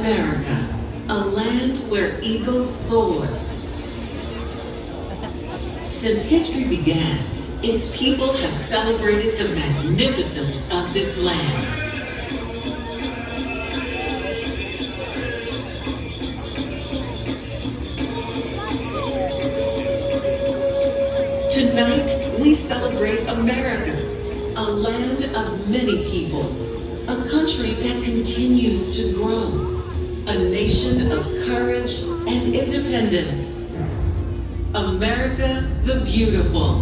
America, a land where eagles soar. Since history began, its people have celebrated the magnificence of this land. Tonight, we celebrate America, a land of many people, a country that continues to grow, a nation of courage and independence. America the Beautiful.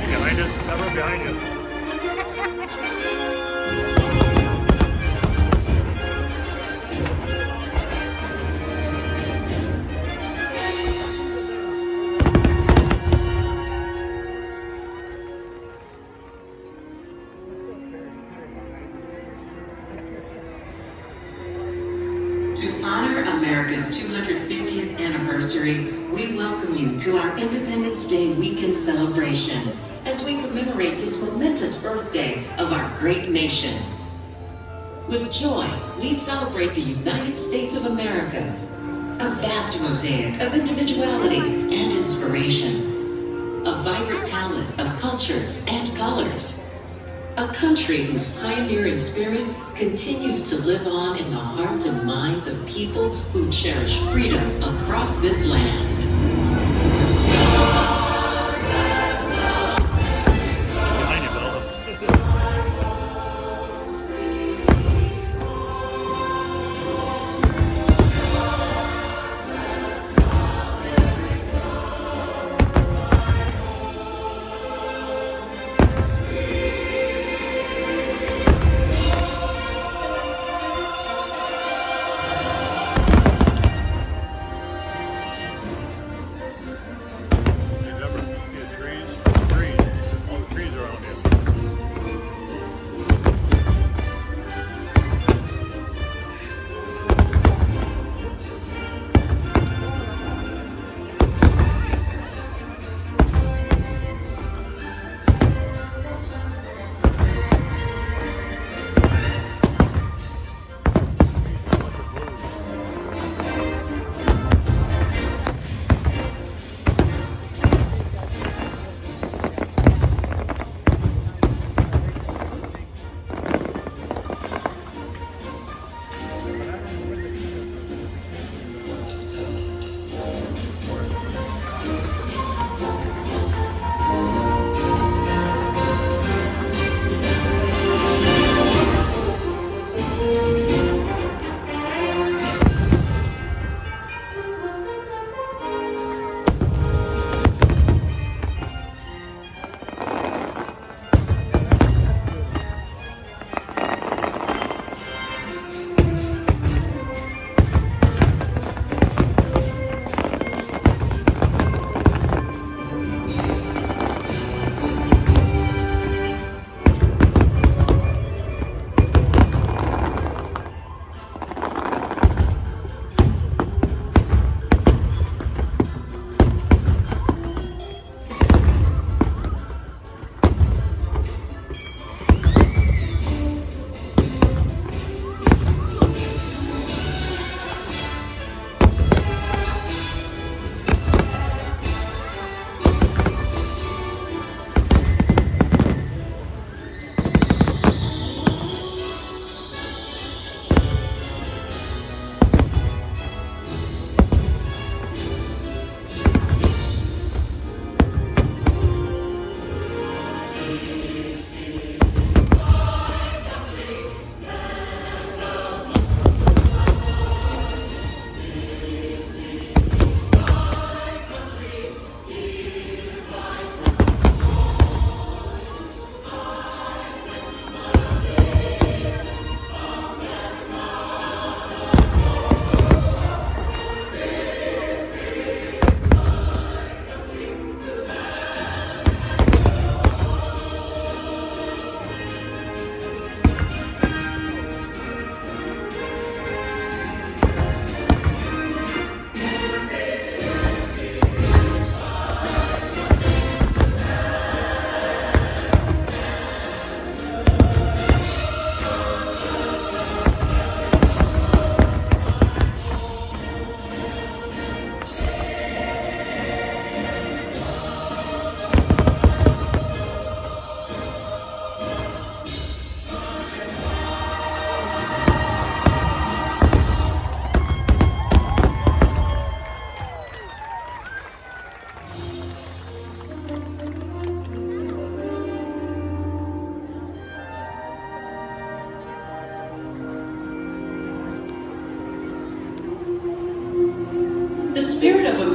Behind us, cover behind you. To honor America's 250th anniversary, we welcome you to our Independence Day weekend celebration as we commemorate this momentous birthday of our great nation. With joy, we celebrate the United States of America, a vast mosaic of individuality and inspiration, a vibrant palette of cultures and colors. A country whose pioneering spirit continues to live on in the hearts and minds of people who cherish freedom across this land. Behind you, Bill.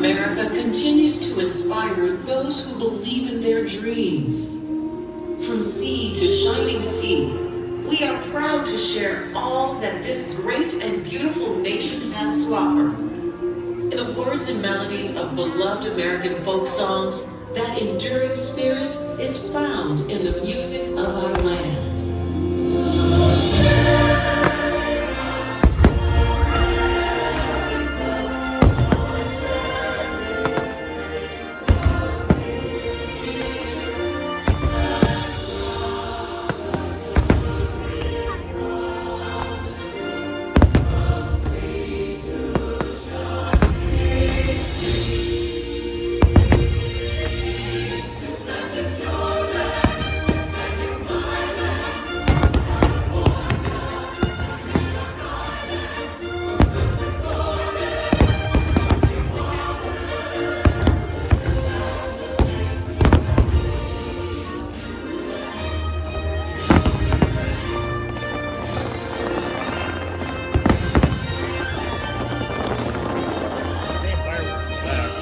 America continues to inspire those who believe in their dreams. From sea to shining sea, we are proud to share all that this great and beautiful nation has to offer. In the words and melodies of beloved American folk songs, that enduring spirit is found in the music of our land. Hey, fireworks back.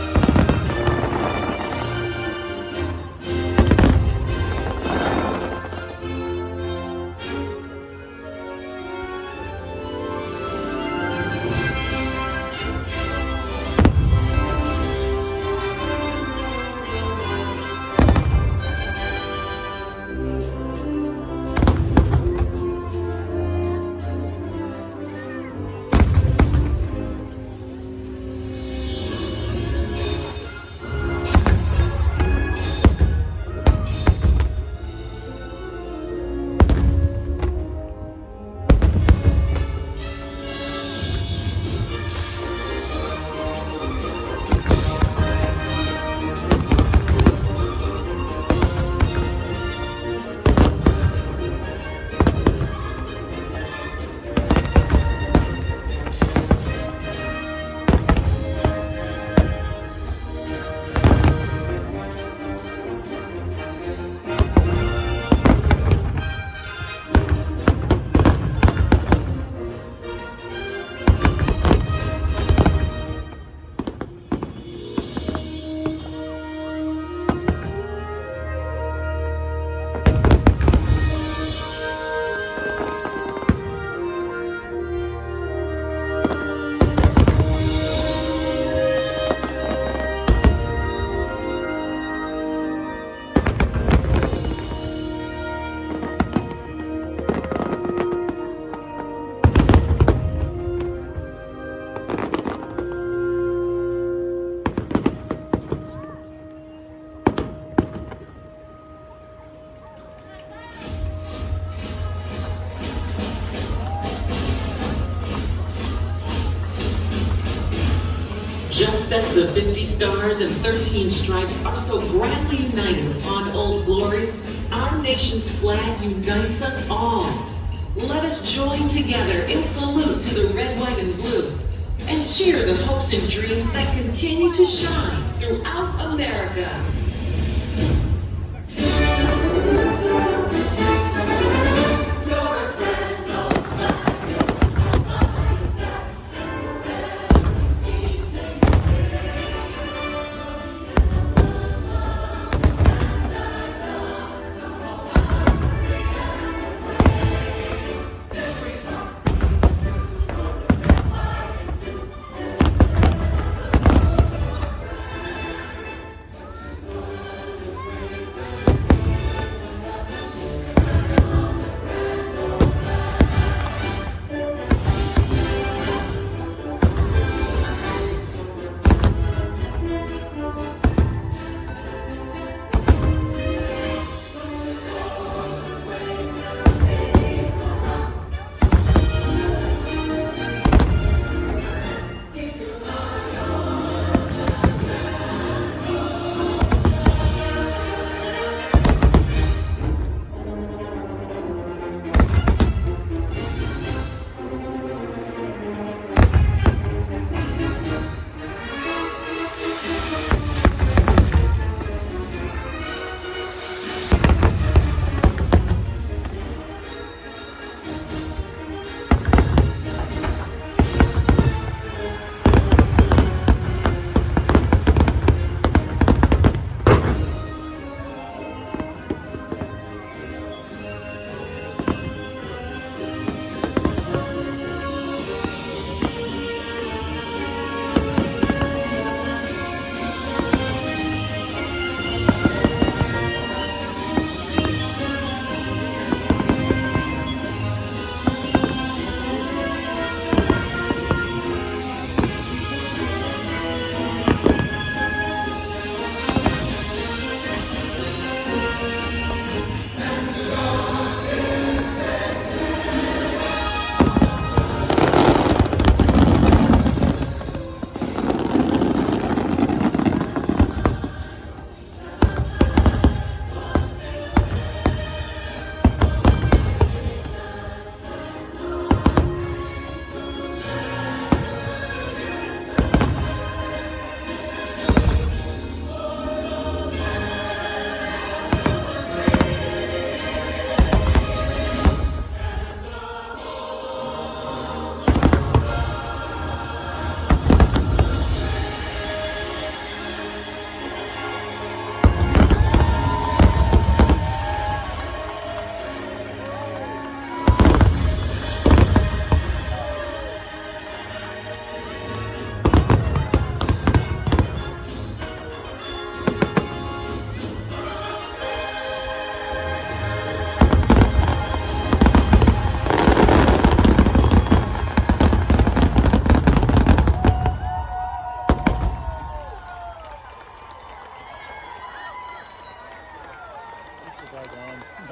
Just as the 50 stars and 13 stripes are so grandly united upon Old Glory, our nation's flag unites us all. Let us join together in salute to the red, white, and blue, and cheer the hopes and dreams that continue to shine throughout America.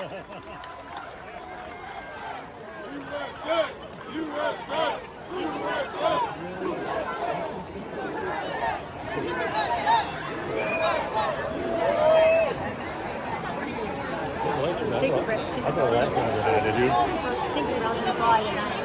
Take a break. I thought that's what I did you? Thinking about the fly tonight.